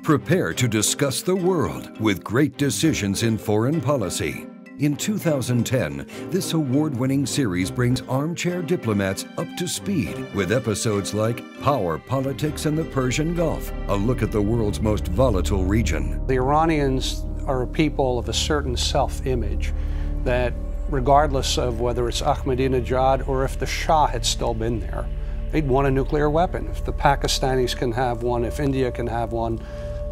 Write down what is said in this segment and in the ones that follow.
Prepare to discuss the world with great decisions in foreign policy. In 2010, this award-winning series brings armchair diplomats up to speed with episodes like Power, Politics, and the Persian Gulf, a look at the world's most volatile region. The Iranians are a people of a certain self-image that, regardless of whether it's Ahmadinejad or if the Shah had still been there, they'd want a nuclear weapon. If the Pakistanis can have one, if India can have one,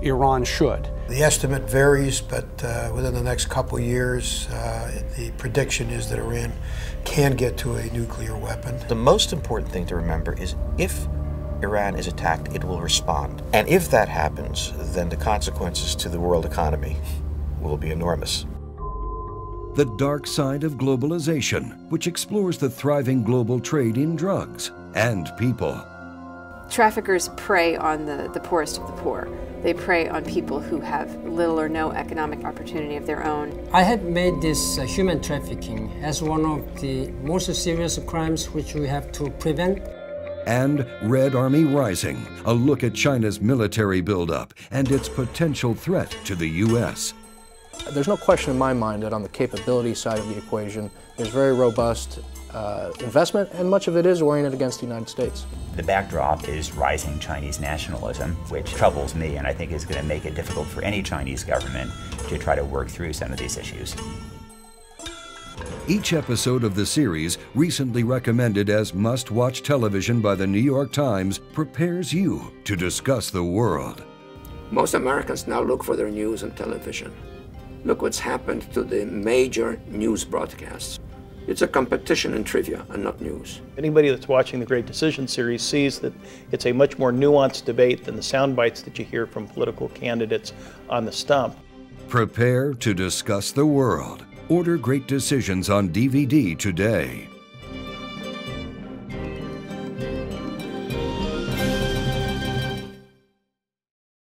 Iran should. The estimate varies, but within the next couple of years, the prediction is that Iran can get to a nuclear weapon. The most important thing to remember is if Iran is attacked, it will respond. And if that happens, then the consequences to the world economy will be enormous. The Dark Side of Globalization, which explores the thriving global trade in drugs and people. Traffickers prey on the poorest of the poor. They prey on people who have little or no economic opportunity of their own. I have made this human trafficking as one of the most serious crimes which we have to prevent. And Red Army Rising, a look at China's military buildup and its potential threat to the U.S. There's no question in my mind that on the capability side of the equation, there's very robust investment, and much of it is oriented against the United States. The backdrop is rising Chinese nationalism, which troubles me and I think is going to make it difficult for any Chinese government to try to work through some of these issues. Each episode of the series, recently recommended as must-watch television by the New York Times, prepares you to discuss the world. Most Americans now look for their news on television. Look what's happened to the major news broadcasts. It's a competition in trivia and not news. Anybody that's watching the Great Decision series sees that it's a much more nuanced debate than the sound bites that you hear from political candidates on the stump. Prepare to discuss the world. Order Great Decisions on DVD today.